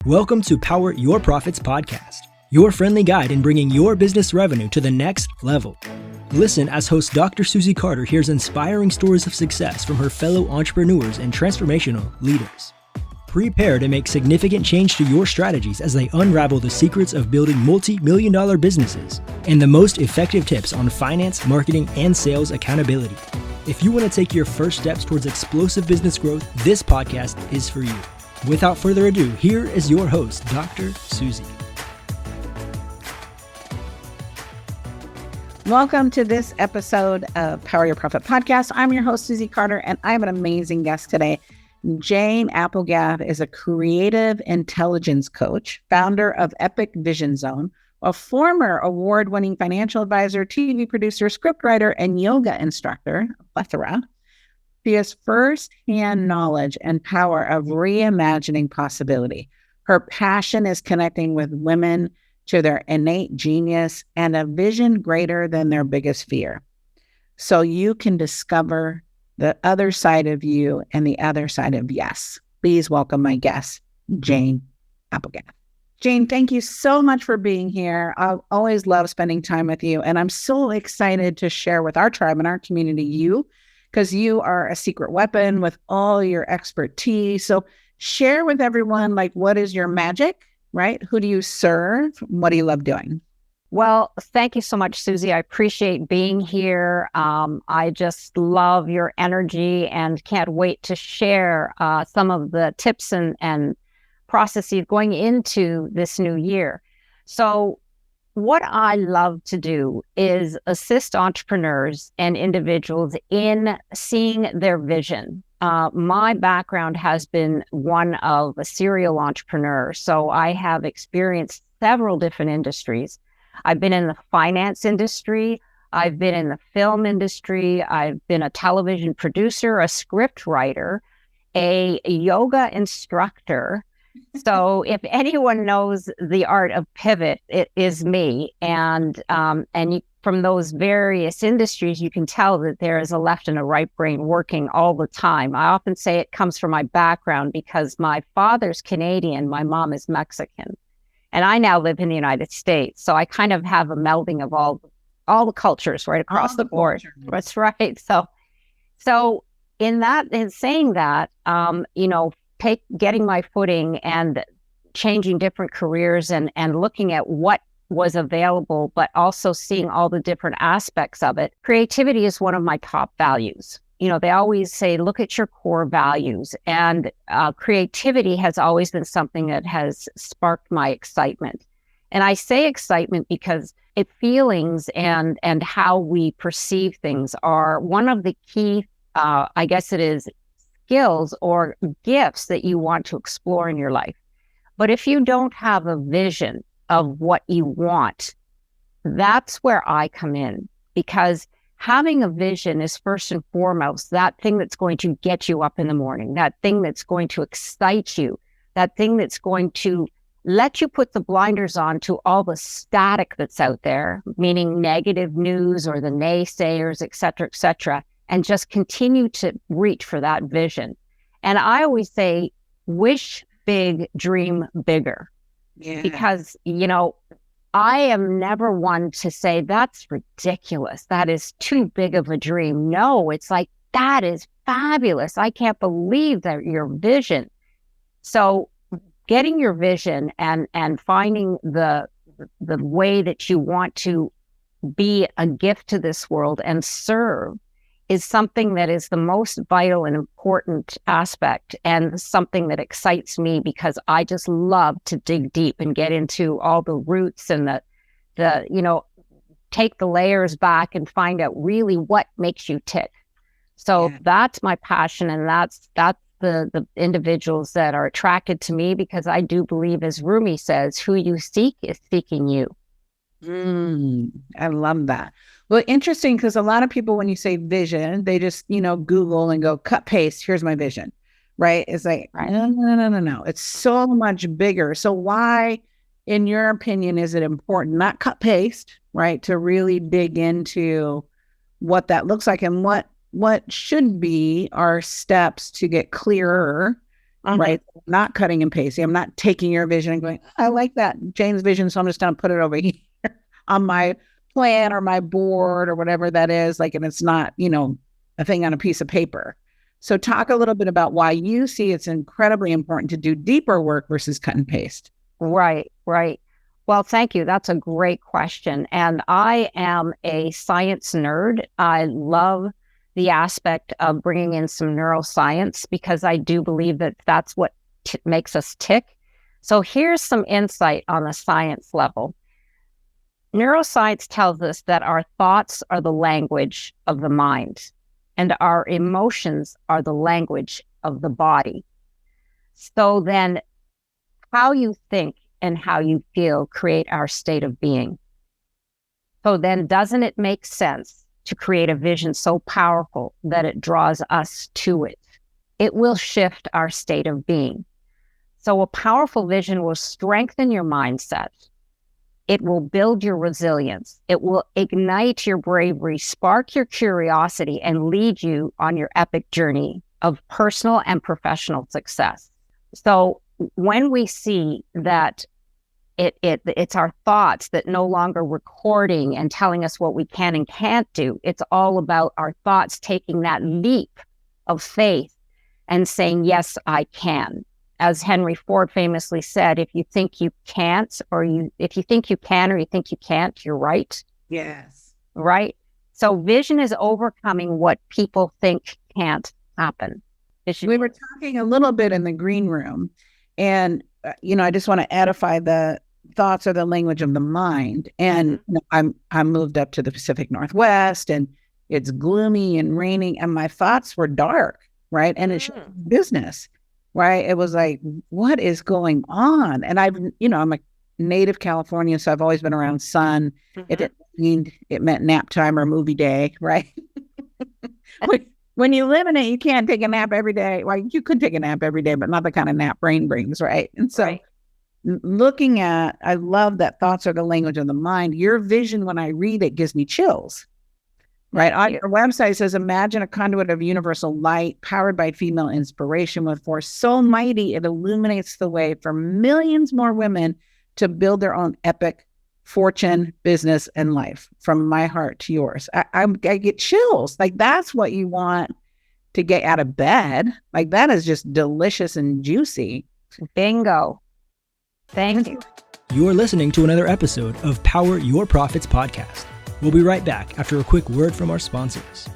Welcome to Power Your Profits podcast, your friendly guide in bringing your business revenue to the next level. Listen as host Dr. Susie Carder hears inspiring stories of success from her fellow entrepreneurs and transformational leaders. Prepare to make significant change to your strategies as they unravel the secrets of building multi-million-dollar businesses and the most effective tips on finance, marketing, and sales accountability. If you want to take your first steps towards explosive business growth, this podcast is for you. Without further ado, here is your host, Dr. Susie. Welcome to this episode of Power Your Profit podcast. I'm your host, Susie Carder, and I have an amazing guest today. Jane Applegath is a creative intelligence coach, founder of Epic Vision Zone, a former award-winning financial advisor, TV producer, scriptwriter, and yoga instructor, a plethora. She has first-hand knowledge and power of reimagining possibility. Her passion is connecting with women to their innate genius and a vision greater than their biggest fear. So you can discover the other side of you and the other side of yes. Please welcome my guest, Jane Applegath. Jane, thank you so much for being here. I always love spending time with you, and I'm so excited to share with our tribe and our community because you are a secret weapon with all your expertise. So share with everyone, what is your magic, right? Who do you serve? What do you love doing? Well, thank you so much, Susie. I appreciate being here. I just love your energy and can't wait to share some of the tips and processes going into this new year. So what I love to do is assist entrepreneurs and individuals in seeing their vision. My background has been one of a serial entrepreneur, so I have experienced several different industries. I've been in the finance industry, I've been in the film industry, I've been a television producer, a script writer, a yoga instructor. So if anyone knows the art of pivot, it is me. And from those various industries, you can tell that there is a left and a right brain working all the time. I often say it comes from my background because my father's Canadian, my mom is Mexican, and I now live in the United States. So I kind of have a melding of all the cultures right across the board. That's right. So in saying that, getting my footing and changing different careers and looking at what was available, but also seeing all the different aspects of it. Creativity is one of my top values. They always say, look at your core values. And creativity has always been something that has sparked my excitement. And I say excitement because feelings and how we perceive things are one of the key, skills or gifts that you want to explore in your life. But if you don't have a vision of what you want, that's where I come in, because having a vision is first and foremost that thing that's going to get you up in the morning, that thing that's going to excite you, that thing that's going to let you put the blinders on to all the static that's out there, meaning negative news or the naysayers, et cetera, and just continue to reach for that vision. And I always say, wish big, dream bigger. Yeah. Because, I am never one to say, that's ridiculous. That is too big of a dream. No, it's like, that is fabulous. I can't believe that your vision. So getting your vision and finding the way that you want to be a gift to this world and serve is something that is the most vital and important aspect, and something that excites me because I just love to dig deep and get into all the roots and take the layers back and find out really what makes you tick. So That's my passion, and that's the individuals that are attracted to me, because I do believe, as Rumi says, who you seek is seeking you. I love that. Well, interesting, because a lot of people, when you say vision, they just, Google and go cut, paste, here's my vision, right? It's like, no. It's so much bigger. So why, in your opinion, is it important, not cut, paste, right? To really dig into what that looks like and what should be our steps to get clearer right? Not cutting and pasting. I'm not taking your vision and going, I like that Jane's vision, so I'm just going to put it over here on my plan or my board or whatever that is. Like, and it's not, a thing on a piece of paper. So talk a little bit about why you see it's incredibly important to do deeper work versus cut and paste. Right. Well, thank you. That's a great question. And I am a science nerd. I love the aspect of bringing in some neuroscience because I do believe that that's what makes us tick. So here's some insight on the science level. Neuroscience tells us that our thoughts are the language of the mind, and our emotions are the language of the body. So then how you think and how you feel create our state of being. So then doesn't it make sense to create a vision so powerful that it draws us to it? It will shift our state of being. So a powerful vision will strengthen your mindset. It will build your resilience. It will ignite your bravery, spark your curiosity, and lead you on your epic journey of personal and professional success. So when we see that it's our thoughts that no longer recording and telling us what we can and can't do, it's all about our thoughts taking that leap of faith and saying, yes, I can. As Henry Ford famously said, if you think you can't, if you think you can or you think you can't, you're right. Yes. Right? So vision is overcoming what people think can't happen. We were talking a little bit in the green room, and I just want to edify the thoughts are the language of the mind. And I'm moved up to the Pacific Northwest, and it's gloomy and raining, and my thoughts were dark, right? And it's business, right? It was like, what is going on? And I'm a native California, so I've always been around sun. It didn't mean it meant nap time or movie day, right? When you live in it, you can't take a nap every day. Well, you could take a nap every day, but not the kind of nap brain brings, right? And so looking at, I love that thoughts are the language of the mind. Your vision, when I read it, gives me chills, right? On your website, it says, imagine a conduit of universal light powered by female inspiration with force so mighty, it illuminates the way for millions more women to build their own epic fortune, business, and life. From my heart to yours. I get chills. Like, that's what you want to get out of bed. Like, that is just delicious and juicy. Bingo. Thank you. You're listening to another episode of Power Your Profits podcast. We'll be right back after a quick word from our sponsors.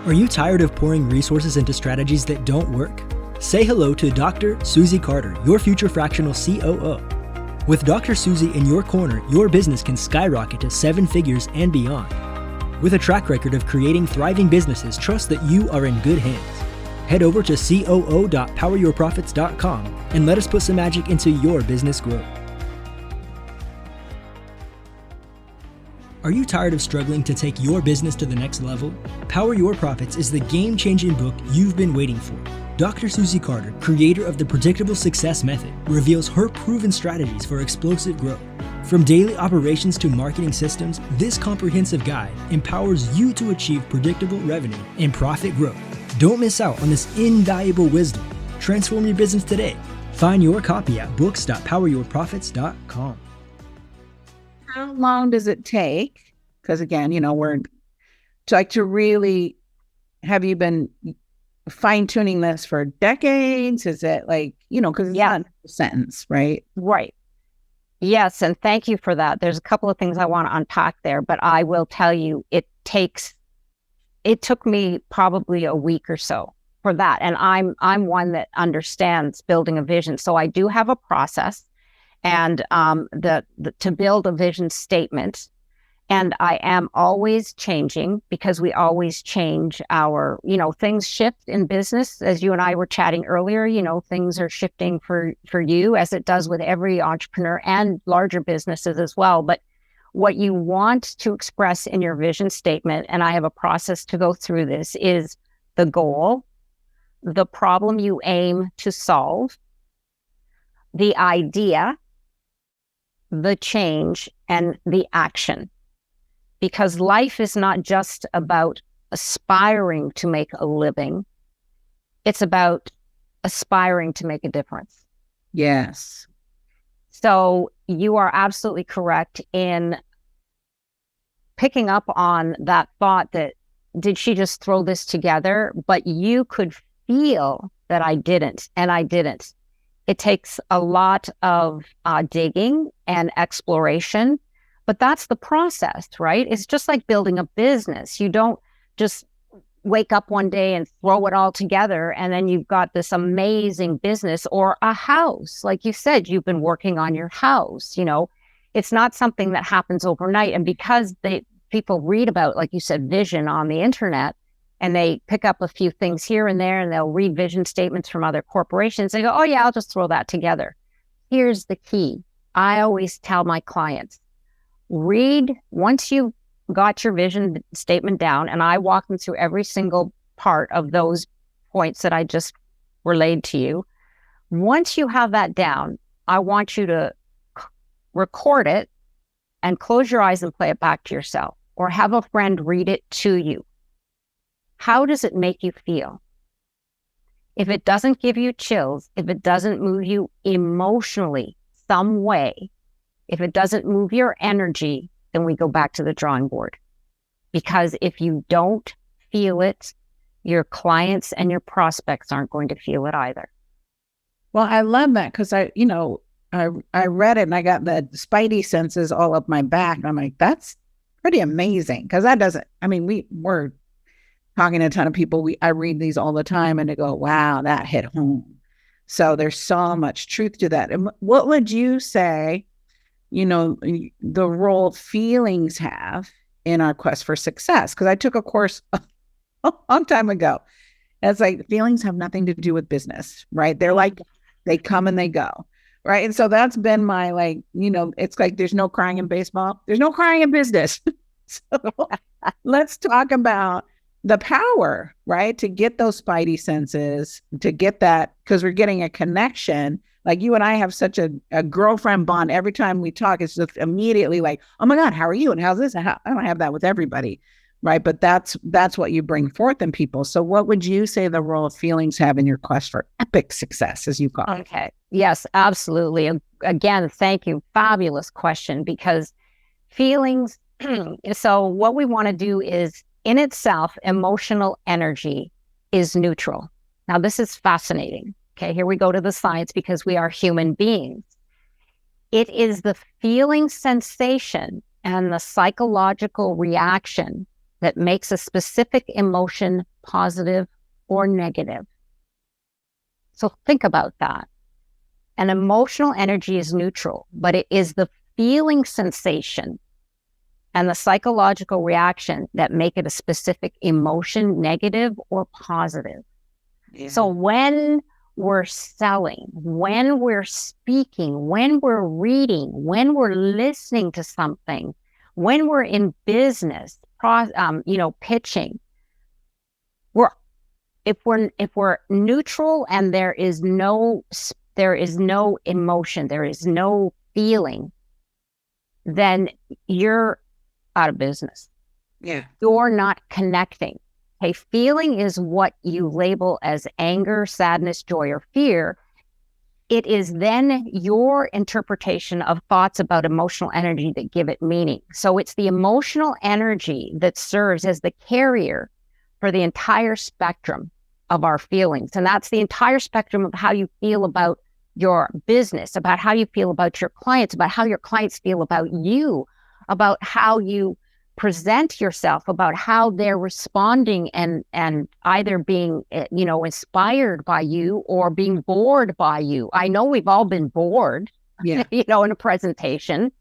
Are you tired of pouring resources into strategies that don't work? Say hello to Dr. Susie Carder, your future fractional COO. With Dr. Susie in your corner, your business can skyrocket to 7 figures and beyond. With a track record of creating thriving businesses, trust that you are in good hands. Head over to coo.poweryourprofits.com and let us put some magic into your business growth. Are you tired of struggling to take your business to the next level? Power Your Profits is the game-changing book you've been waiting for. Dr. Susie Carder, creator of the Predictable Success Method, reveals her proven strategies for explosive growth. From daily operations to marketing systems, this comprehensive guide empowers you to achieve predictable revenue and profit growth. Don't miss out on this invaluable wisdom. Transform your business today. Find your copy at books.poweryourprofits.com. How long does it take? Because again, we're to really, have you been fine-tuning this for decades? Is it because it's not a sentence, right? Right. Yes, and thank you for that. There's a couple of things I want to unpack there, but I will tell you it took me probably a week or so for that. And I'm one that understands building a vision. So I do have a process and to build a vision statement. And I am always changing because we always change things shift in business. As you and I were chatting earlier, things are shifting for you as it does with every entrepreneur and larger businesses as well. But what you want to express in your vision statement, and I have a process to go through this, is the goal, the problem you aim to solve, the idea, the change, and the action. Because life is not just about aspiring to make a living. It's about aspiring to make a difference. Yes. So you are absolutely correct in picking up on that thought that, did she just throw this together? But you could feel that I didn't, and I didn't. It takes a lot of digging and exploration, but that's the process, right? It's just like building a business. You don't just wake up one day and throw it all together and then you've got this amazing business, or a house. Like you said, you've been working on your house. It's not something that happens overnight. And because people read about, like you said, vision on the internet, and they pick up a few things here and there, and they'll read vision statements from other corporations. They go, oh yeah, I'll just throw that together. Here's the key. I always tell my clients, read, once you got your vision statement down, and I walk them through every single part of those points that I just relayed to you. Once you have that down, I want you to record it and close your eyes and play it back to yourself, or have a friend read it to you. How does it make you feel? If it doesn't give you chills, if it doesn't move you emotionally some way, if it doesn't move your energy, then we go back to the drawing board. Because if you don't feel it, your clients and your prospects aren't going to feel it either. Well, I love that, because I read it and I got the spidey senses all up my back. And I'm like, that's pretty amazing. Because we're talking to a ton of people. I read these all the time and they go, wow, that hit home. So there's so much truth to that. And what would you say, the role feelings have in our quest for success? Because I took a course a long time ago. It's like, feelings have nothing to do with business, right? They're like, they come and they go, right? And so that's been my, it's like, there's no crying in baseball. There's no crying in business. So let's talk about the power, right? To get those spidey senses, to get that, because we're getting a connection. Like you and I have such a girlfriend bond. Every time we talk, it's just immediately like, oh my God, how are you? And how's this? I don't have that with everybody, right? But that's what you bring forth in people. So what would you say the role of feelings have in your quest for epic success, as you call it? Okay. Yes, absolutely. Again, thank you. Fabulous question, because feelings, so what we want to do is, in itself, emotional energy is neutral. Now, this is fascinating. Okay, here we go to the science, because we are human beings. It is the feeling sensation and the psychological reaction that makes a specific emotion positive or negative. So think about that. An emotional energy is neutral, but it is the feeling sensation and the psychological reaction that make it a specific emotion, negative or positive. Yeah. So when we're selling, when we're speaking, when we're reading, when we're listening to something, when we're in business, pitching, if we're neutral and there is no emotion, there is no feeling, then you're out of business. Yeah. You're not connecting. Okay, feeling is what you label as anger, sadness, joy, or fear. It is then your interpretation of thoughts about emotional energy that give it meaning. So it's the emotional energy that serves as the carrier for the entire spectrum of our feelings. And that's the entire spectrum of how you feel about your business, about how you feel about your clients, about how your clients feel about you, about how you present yourself, about how they're responding and either being, inspired by you or being bored by you. I know we've all been bored, yeah. In a presentation,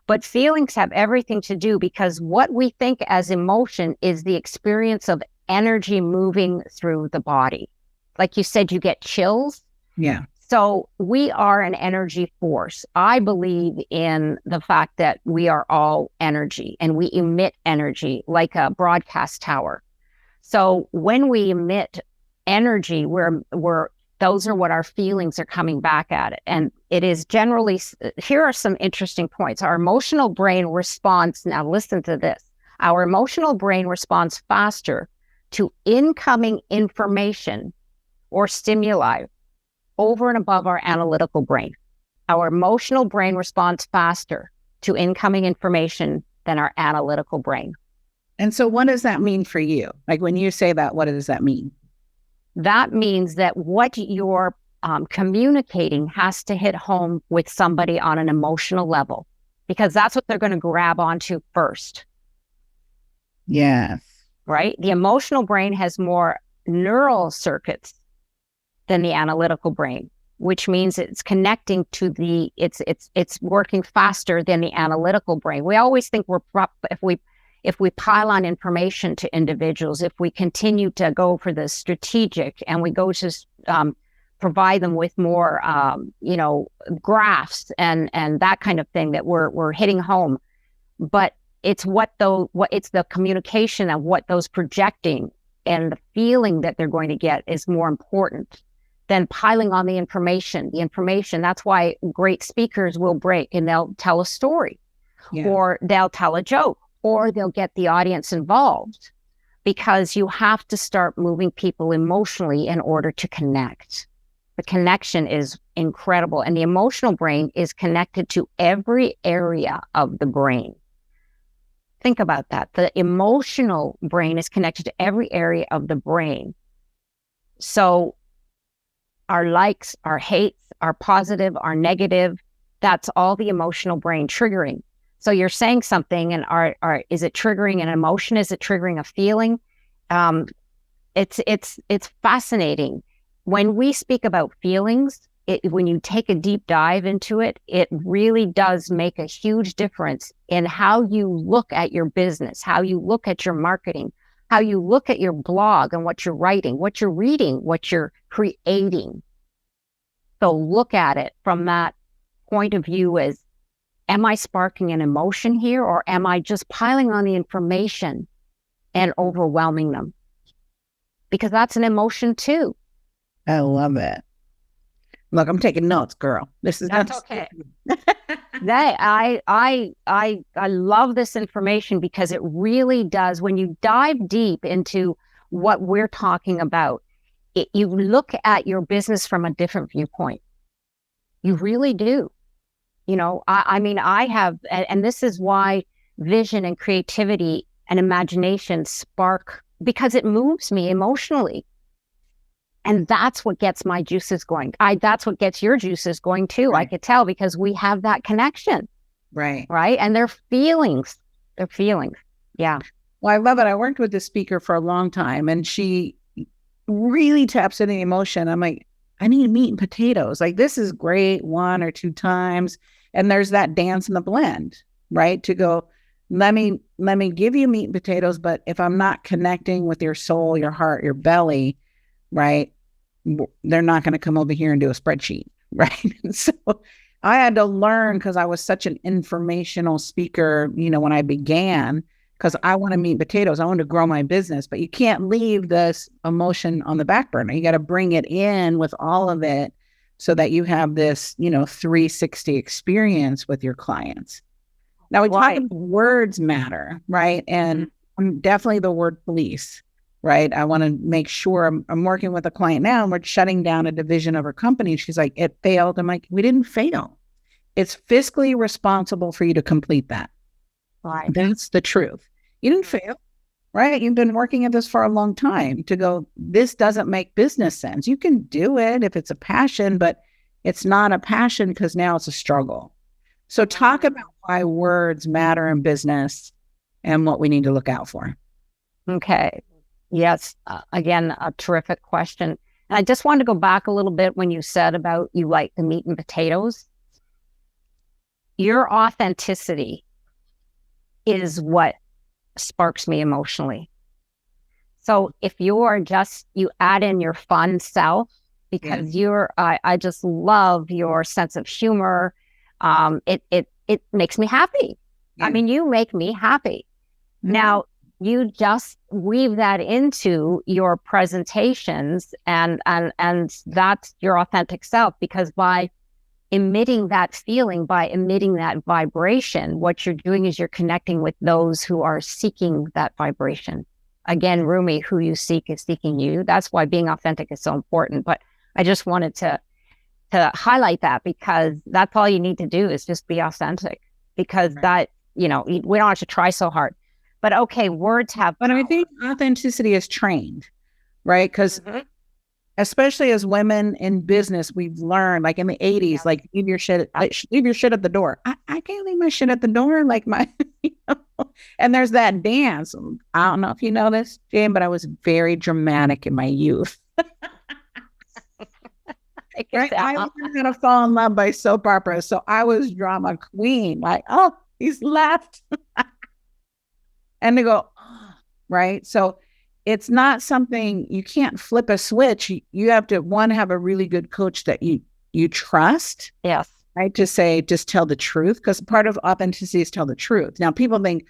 but feelings have everything to do, because what we think as emotion is the experience of energy moving through the body. Like you said, you get chills. Yeah. So we are an energy force. I believe in the fact that we are all energy and we emit energy like a broadcast tower. So when we emit energy, those are what our feelings are coming back at it. And it is generally, here are some interesting points. Our emotional brain responds, now listen to this. Our emotional brain responds faster to incoming information or stimuli over and above our analytical brain. Our emotional brain responds faster to incoming information than our analytical brain. And so what does that mean for you? Like when you say that, what does that mean? That means that what you're communicating has to hit home with somebody on an emotional level, because that's what they're going to grab onto first. Yes. Right? The emotional brain has more neural circuits than the analytical brain, which means it's connecting to it's working faster than the analytical brain. We always think if we pile on information to individuals, if we continue to go for the strategic and we go to provide them with more, graphs and that kind of thing, that we're hitting home. But it's it's the communication of what those projecting and the feeling that they're going to get is more important than piling on the information. The information, that's why great speakers will break and they'll tell a story, or they'll tell a joke, or they'll get the audience involved, because you have to start moving people emotionally in order to connect. The connection is incredible. And the emotional brain is connected to every area of the brain. Think about that. The emotional brain is connected to every area of the brain. So our likes, our hates, our positive, our negative, that's all the emotional brain triggering. So you're saying something, and is it triggering an emotion? Is it triggering a feeling? It's fascinating. When we speak about feelings, when you take a deep dive into it, it really does make a huge difference in how you look at your business, how you look at your marketing, how you look at your blog and what you're writing, what you're reading, what you're creating. So look at it from that point of view as, am I sparking an emotion here, or am I just piling on the information and overwhelming them? Because that's an emotion too. I love it. Look, I'm taking notes, girl. That's okay. I love this information, because it really does. When you dive deep into what we're talking about, you look at your business from a different viewpoint. You really do. I have, and this is why vision and creativity and imagination spark, because it moves me emotionally. And that's what gets my juices going. That's what gets your juices going too. Right. I could tell, because we have that connection. Right. Right. And their feelings. Yeah. Well, I love it. I worked with this speaker for a long time, and she really taps into the emotion. I'm like, I need meat and potatoes. Like, this is great 1 or 2 times. And there's that dance in the blend, right? To go, let me give you meat and potatoes. But if I'm not connecting with your soul, your heart, your belly, right, they're not going to come over here and do a spreadsheet, right? So I had to learn, because I was such an informational speaker, when I began, because I want to meat and potatoes. I want to grow my business, but you can't leave this emotion on the back burner. You got to bring it in with all of it, so that you have this, 360 experience with your clients. Now we talk about words matter, right? And definitely the word police. Right. I want to make sure I'm working with a client now, and we're shutting down a division of her company. She's like, it failed. I'm like, we didn't fail. It's fiscally responsible for you to complete that. Right. That's the truth. You didn't fail. Right. You've been working at this for a long time to go, this doesn't make business sense. You can do it if it's a passion, but it's not a passion because now it's a struggle. So talk about why words matter in business and what we need to look out for. Okay. Yes. Again, a terrific question. And I just wanted to go back a little bit when you said about you like the meat and potatoes. Your authenticity is what sparks me emotionally. So if you add in your fun self, because I just love your sense of humor. It makes me happy. Yeah. I mean, you make me happy. Mm-hmm. Now, you just weave that into your presentations, and that's your authentic self, because by emitting that feeling, by emitting that vibration, what you're doing is you're connecting with those who are seeking that vibration. again, Rumi, who you seek is seeking you. That's why being authentic is so important. But I just wanted to highlight that, because that's all you need to do is just be authentic, because that, we don't have to try so hard. But okay, words have But power. I think authenticity is trained, right? Because especially as women in business, we've learned, like in the 80s, like leave your shit at the door. I can't leave my shit at the door. Like and there's that dance. I don't know if you know this, Jane, but I was very dramatic in my youth. Right? I learned how to fall in love by soap opera. So I was drama queen. Like, oh, he's left. And to go, oh, right? So it's not something, you can't flip a switch. You have to, one, have a really good coach that you trust. Yes. Right? To say, just tell the truth. Because part of authenticity is tell the truth. Now, people think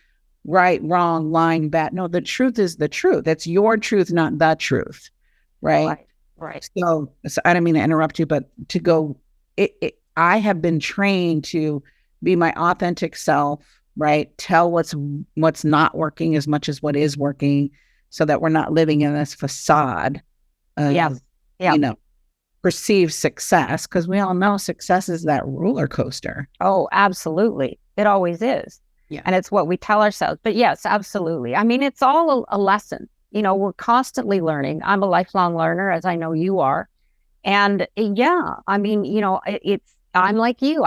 right, wrong, lying, bad. No, the truth is the truth. It's your truth, not the truth. Right. So I don't mean to interrupt you, but to go, I have been trained to be my authentic self, right? Tell what's not working as much as what is working, so that we're not living in this facade of, perceived success. Because we all know success is that roller coaster. Oh, absolutely. It always is. Yeah. And it's what we tell ourselves. But yes, absolutely. I mean, it's all a lesson. We're constantly learning. I'm a lifelong learner, as I know you are. And I mean, I'm like you.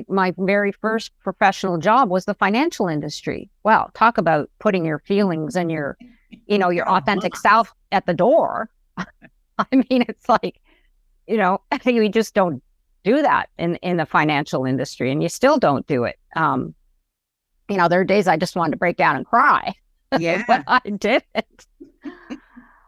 My very first professional job was the financial industry. Well, talk about putting your feelings and your authentic self at the door. I mean, it's like, you just don't do that in the financial industry, and you still don't do it. There are days I just wanted to break down and cry. Yeah. But I didn't.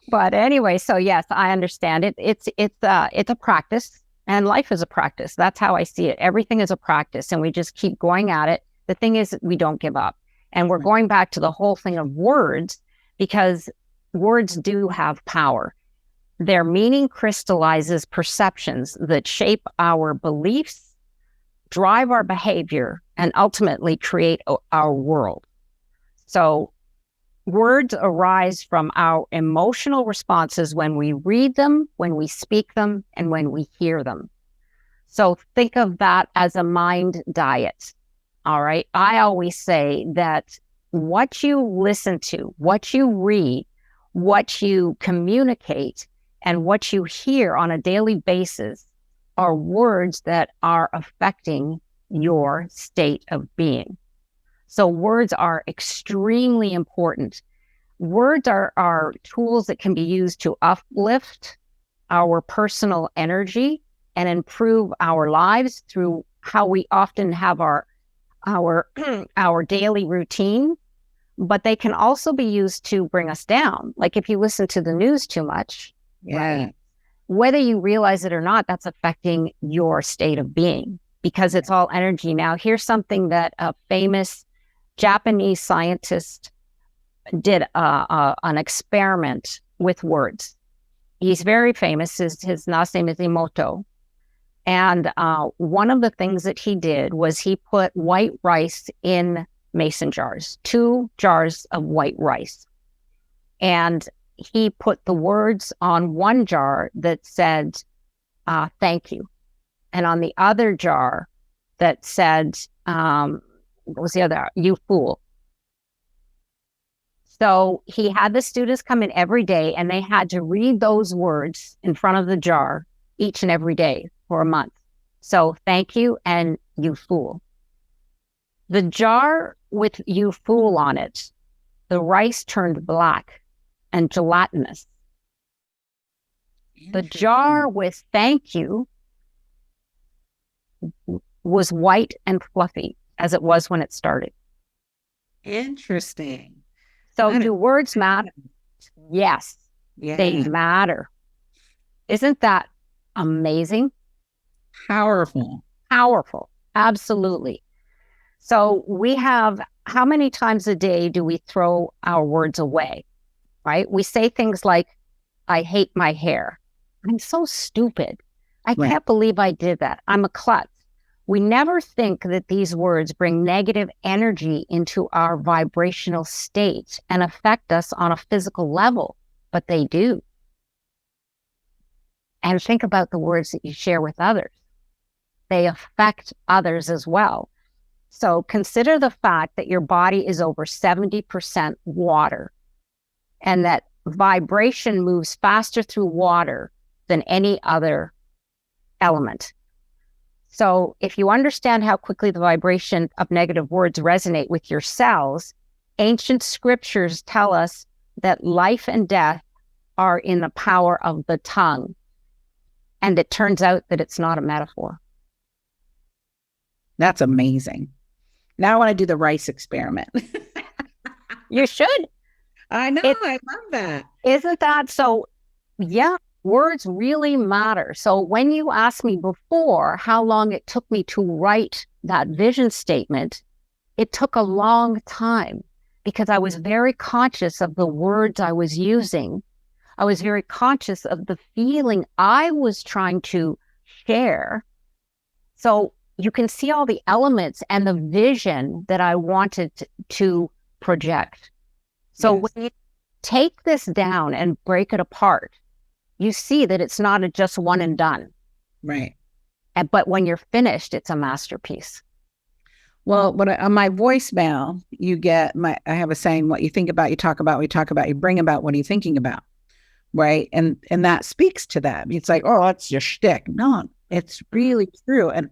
But anyway, so yes, I understand it. It's a practice, and life is a practice. That's how I see it. Everything is a practice, and we just keep going at it. The thing is, we don't give up. And we're going back to the whole thing of words, because words do have power. Their meaning crystallizes perceptions that shape our beliefs, drive our behavior, and ultimately create our world. So words arise from our emotional responses when we read them, when we speak them, and when we hear them. So think of that as a mind diet. All right. I always say that what you listen to, what you read, what you communicate, and what you hear on a daily basis are words that are affecting your state of being. So words are extremely important. Words are tools that can be used to uplift our personal energy and improve our lives through how we often have our daily routine. But they can also be used to bring us down. Like if you listen to the news too much, right? Whether you realize it or not, that's affecting your state of being, because it's all energy. Now, here's something that a famous Japanese scientist did an experiment with words. He's very famous. His last name is Emoto. And one of the things that he did was he put white rice in mason jars, 2 jars of white rice. And he put the words on one jar that said, thank you. And on the other jar that said, what was the other? You fool. So he had the students come in every day, and they had to read those words in front of the jar each and every day for a month. So thank you and you fool. The jar with you fool on it, the rice turned black and gelatinous. The jar with thank you was white and fluffy, as it was when it started. Interesting. So do words matter? Yes, they matter. Isn't that amazing? Powerful. Powerful. Absolutely. So we have, how many times a day do we throw our words away, right? We say things like, I hate my hair. I'm so stupid. I can't believe I did that. I'm a klutz. We never think that these words bring negative energy into our vibrational state and affect us on a physical level, but they do. And think about the words that you share with others. They affect others as well. So consider the fact that your body is over 70% water, and that vibration moves faster through water than any other element. So if you understand how quickly the vibration of negative words resonate with your cells, ancient scriptures tell us that life and death are in the power of the tongue. And it turns out that it's not a metaphor. That's amazing. Now I want to do the rice experiment. You should. I know. I love that. Isn't that so? Yeah, words really matter. So when you asked me before how long it took me to write that vision statement, it took a long time because I was very conscious of the words I was using. I was very conscious of the feeling I was trying to share. So you can see all the elements and the vision that I wanted to project. So when you take this down and break it apart, you see that it's not a just one and done. Right. But when you're finished, it's a masterpiece. Well, on my voicemail, you get I have a saying, what you think about, you talk about, we talk about, you bring about, what are you thinking about? Right. And that speaks to that. It's like, oh, that's your shtick. No, it's really true. And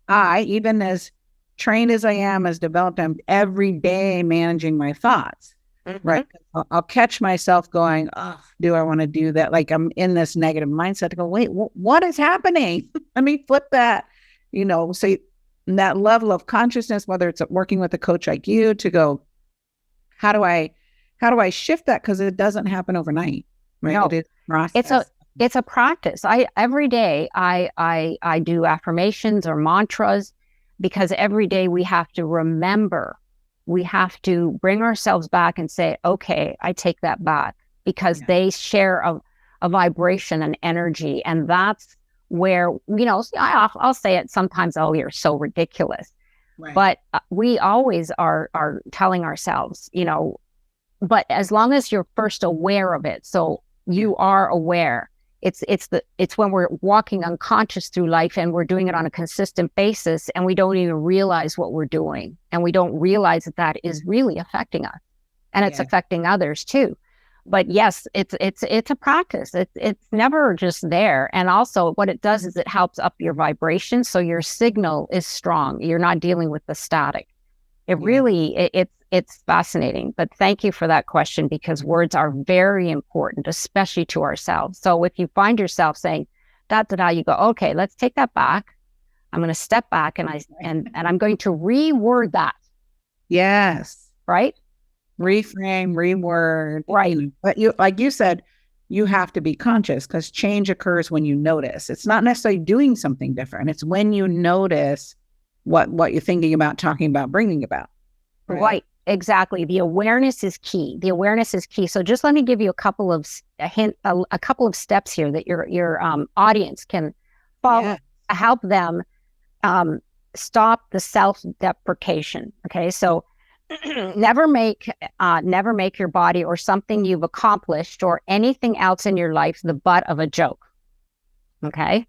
I, even as trained as I am, as developed, I'm every day managing my thoughts. Mm-hmm. Right. I'll catch myself going, oh, do I want to do that? Like I'm in this negative mindset to go, wait, what is happening? Let me flip that, so that level of consciousness, whether it's working with a coach like you, to go, how do I shift that? Because it doesn't happen overnight. Right. No, it's a practice. Every day I do affirmations or mantras, because every day we have to remember. We have to bring ourselves back and say, okay, I take that back, because they share a vibration and energy. And that's where, I'll say it sometimes, oh, you're so ridiculous. Right. But we always are telling ourselves, but as long as you're first aware of it. So you are aware. It's when we're walking unconscious through life and we're doing it on a consistent basis and we don't even realize what we're doing, and we don't realize that is really affecting us, and it's affecting others too. But yes, it's a practice. It's never just there. And also what it does is it helps up your vibration, so your signal is strong. You're not dealing with the static. It's fascinating. But thank you for that question, because words are very important, especially to ourselves. So if you find yourself saying you go, okay, let's take that back. I'm going to step back and I'm going to reword that. Yes. Right? Reframe, reword. Right. But like you said, you have to be conscious, because change occurs when you notice. It's not necessarily doing something different. It's when you notice what you're thinking about, talking about, bringing about. Right. Exactly. The awareness is key. So just let me give you a couple of steps here that your audience can follow to help them stop the self-deprecation. Okay. So never make your body or something you've accomplished or anything else in your life the butt of a joke. Okay.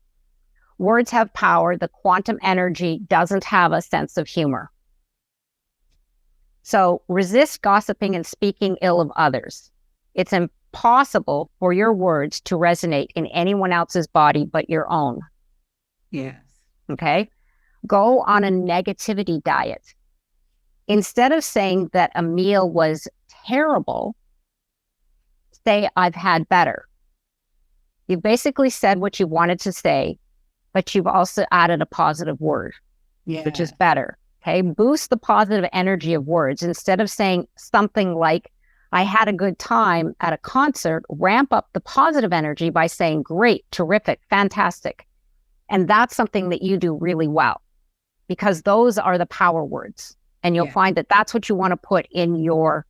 Words have power. The quantum energy doesn't have a sense of humor. So resist gossiping and speaking ill of others. It's impossible for your words to resonate in anyone else's body but your own. Yes. Okay. Go on a negativity diet. Instead of saying that a meal was terrible, say, I've had better. You've basically said what you wanted to say, but you've also added a positive word, which is better. Okay, boost the positive energy of words. Instead of saying something like, I had a good time at a concert, ramp up the positive energy by saying, great, terrific, fantastic. And that's something that you do really well, because those are the power words. And you'll find that that's what you want to put in your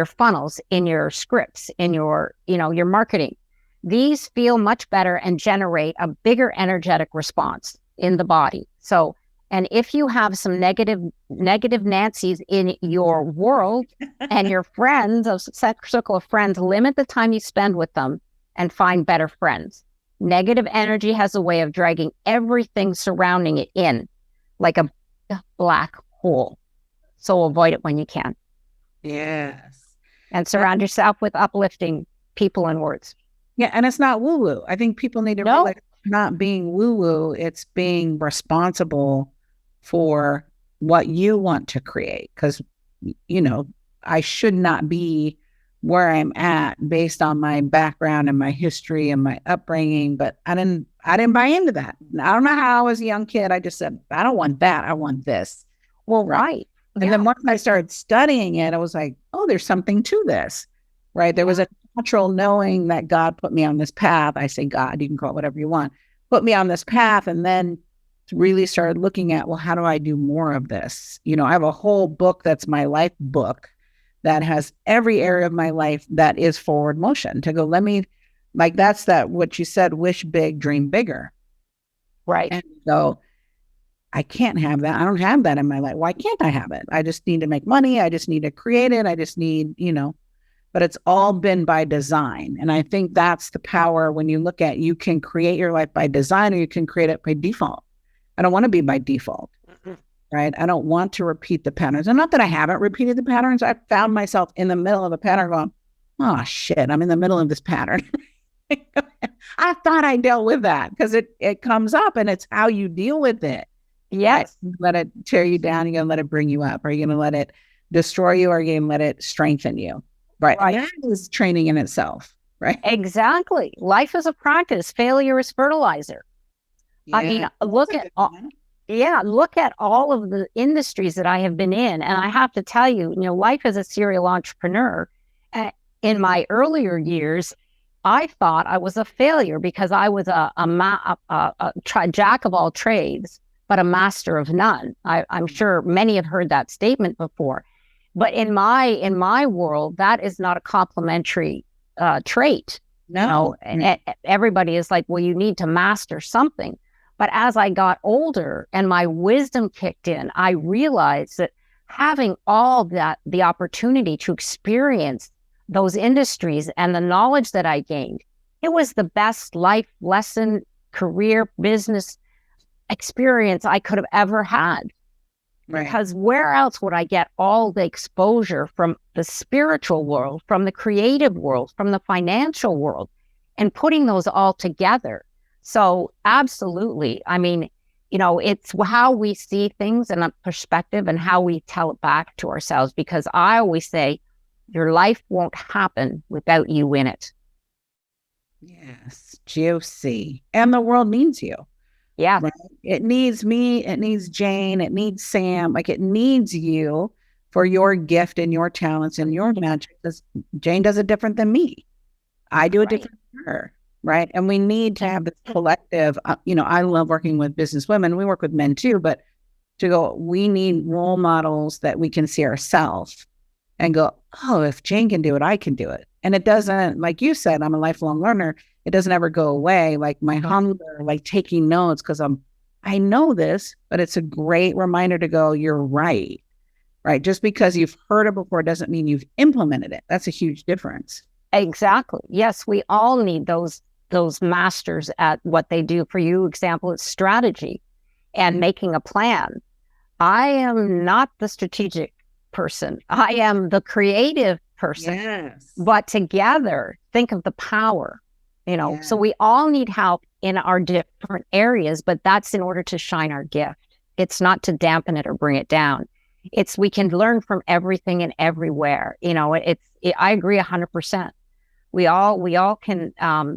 funnels, in your scripts, in your marketing. These feel much better and generate a bigger energetic response in the body. So And if you have some negative Nancy's in your world and your friends, a circle of friends, limit the time you spend with them and find better friends. Negative energy has a way of dragging everything surrounding it in like a black hole. So avoid it when you can. Yes. And surround yourself with uplifting people and words. Yeah. And it's not woo-woo. I think people need to realize it's not being woo-woo. It's being responsible for what you want to create. Because, I should not be where I'm at based on my background and my history and my upbringing. But I didn't buy into that. I don't know how I was a young kid. I just said, I don't want that. I want this. Well, right. And then once I started studying it, I was like, oh, there's something to this, right? There was a natural knowing that God put me on this path. I say God, you can call it whatever you want, put me on this path. And then really started looking at, well, how do I do more of this? I have a whole book that's my life book that has every area of my life that is forward motion to go, that's what you said, wish big, dream bigger. Right. And so I can't have that. I don't have that in my life. Why can't I have it? I just need to make money. I just need to create it. I just need, but it's all been by design. And I think that's the power when you look at, you can create your life by design or you can create it by default. I don't want to be by default, right? I don't want to repeat the patterns. And not that I haven't repeated the patterns. I found myself in the middle of a pattern going, oh shit, I'm in the middle of this pattern. I thought I dealt with that because it comes up and it's how you deal with it. Yes. Right? Let it tear you down. You're going to let it bring you up. Are you going to let it destroy you or are you going to let it strengthen you? Right. That is training in itself. Right. Exactly. Life is a practice. Failure is fertilizer. Yeah, I mean, look at all of the industries that I have been in. And I have to tell you, life as a serial entrepreneur, in my earlier years, I thought I was a failure because I was a jack of all trades, but a master of none. I'm sure many have heard that statement before. But in my world, that is not a complimentary trait. No. And everybody is like, well, you need to master something. But as I got older and my wisdom kicked in, I realized that having all that, the opportunity to experience those industries and the knowledge that I gained, it was the best life lesson, career, business experience I could have ever had. Right. Because where else would I get all the exposure from the spiritual world, from the creative world, from the financial world, and putting those all together? So absolutely. I mean, it's how we see things in a perspective and how we tell it back to ourselves, because I always say your life won't happen without you in it. Yes. Juicy. And the world needs you. Yeah. Right? It needs me. It needs Jane. It needs Sam. Like it needs you for your gift and your talents and your magic. Because Jane does it different than me. I do it different than her. Right. And we need to have this collective, I love working with business women. We work with men too, but we need role models that we can see ourselves and go, oh, if Jane can do it, I can do it. And it doesn't, like you said, I'm a lifelong learner. It doesn't ever go away. Like my hunger, like taking notes, because I know this, but it's a great reminder to go, you're right. Right. Just because you've heard it before doesn't mean you've implemented it. That's a huge difference. Exactly. Yes, we all need those masters at what they do. For you, example, it's strategy and making a plan. I am not the strategic person. I am the creative person. Yes. But together, think of the power, So we all need help in our different areas, but that's in order to shine our gift. It's not to dampen it or bring it down. We can learn from everything and everywhere. I agree 100%. We all can,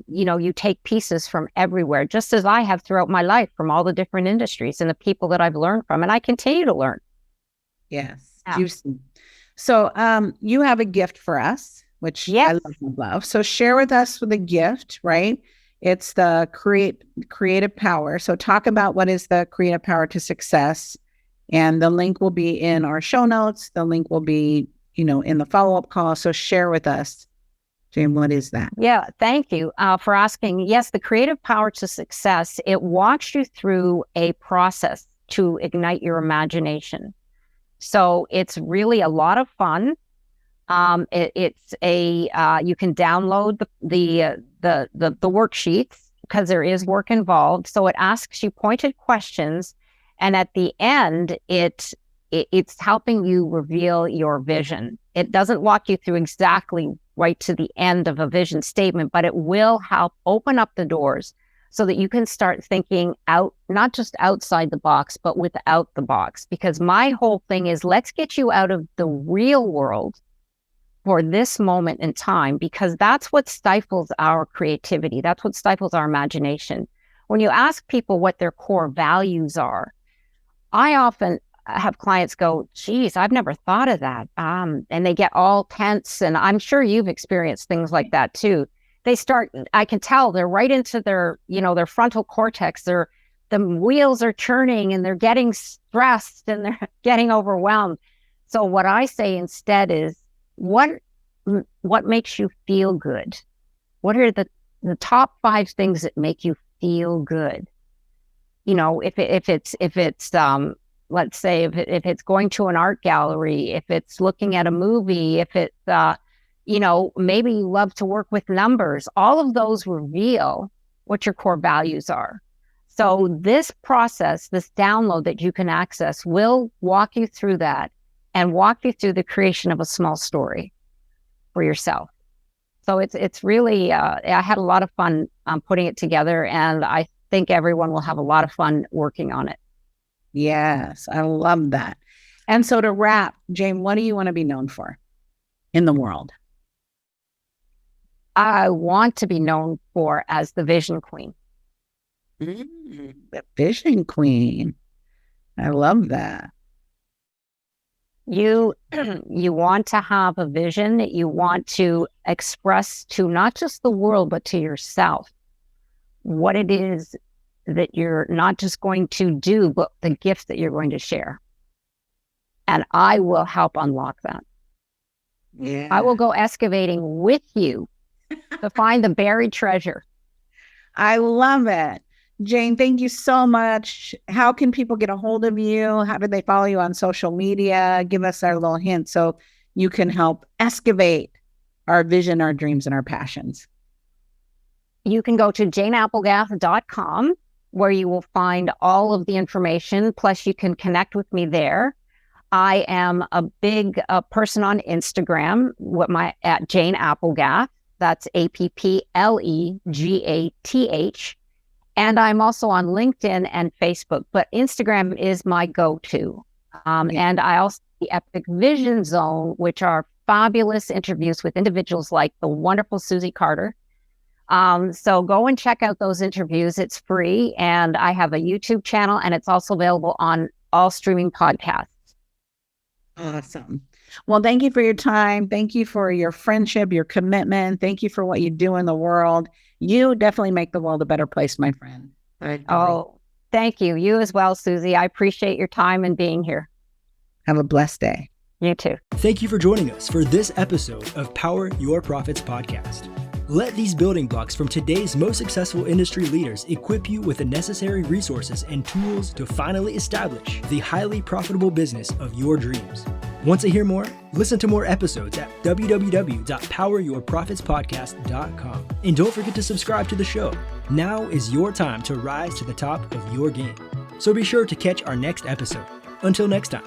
you take pieces from everywhere, just as I have throughout my life from all the different industries and the people that I've learned from, and I continue to learn. Yes. Yeah. Juicy. So you have a gift for us, which I love. So share with us the gift, right? It's the creative power. So talk about what is the creative power to success. And the link will be in our show notes. The link will be, in the follow-up call. So share with us, Jane, what is that? Yeah, thank you for asking. Yes, the creative power to success, it walks you through a process to ignite your imagination. So it's really a lot of fun. It's you can download the worksheets because there is work involved. So it asks you pointed questions, and at the end, it's helping you reveal your vision. It doesn't walk you through exactly right to the end of a vision statement, but it will help open up the doors so that you can start thinking out, not just outside the box, but without the box. Because my whole thing is, let's get you out of the real world for this moment in time, because that's what stifles our creativity. That's what stifles our imagination. When you ask people what their core values are, I often have clients go, geez, I've never thought of that. And they get all tense. And I'm sure you've experienced things like that too. I can tell they're right into their frontal cortex. The wheels are churning and they're getting stressed and they're getting overwhelmed. So what I say instead is, what makes you feel good? What are the top 5 things that make you feel good? If it's let's say if it's going to an art gallery, if it's looking at a movie, if it's maybe you love to work with numbers, all of those reveal what your core values are. So this process, this download that you can access, will walk you through that and walk you through the creation of a small story for yourself. So it's really, I had a lot of fun putting it together, and I think everyone will have a lot of fun working on it. Yes, I love that. And so to wrap, Jane, what do you want to be known for in the world? I want to be known for as the Vision Queen. The Vision Queen. I love that. You want to have a vision that you want to express to not just the world, but to yourself, what it is that you're not just going to do, but the gift that you're going to share. And I will help unlock that. Yeah. I will go excavating with you to find the buried treasure. I love it. Jane, thank you so much. How can people get a hold of you? How do they follow you on social media? Give us our little hint so you can help excavate our vision, our dreams, and our passions. You can go to janeapplegath.com, where you will find all of the information. Plus, you can connect with me there. I am a big person on Instagram at Jane Applegath. That's AppleGath. And I'm also on LinkedIn and Facebook, but Instagram is my go-to. And I also have the Epic Vision Zone, which are fabulous interviews with individuals like the wonderful Susie Carder. So go and check out those interviews. It's free. And I have a YouTube channel, and it's also available on all streaming podcasts. Awesome. Well, thank you for your time. Thank you for your friendship, your commitment. Thank you for what you do in the world. You definitely make the world a better place, my friend. Oh, thank you. You as well, Susie. I appreciate your time and being here. Have a blessed day. You too. Thank you for joining us for this episode of Power Your Profits podcast. Let these building blocks from today's most successful industry leaders equip you with the necessary resources and tools to finally establish the highly profitable business of your dreams. Want to hear more? Listen to more episodes at www.poweryourprofitspodcast.com. And don't forget to subscribe to the show. Now is your time to rise to the top of your game. So be sure to catch our next episode. Until next time.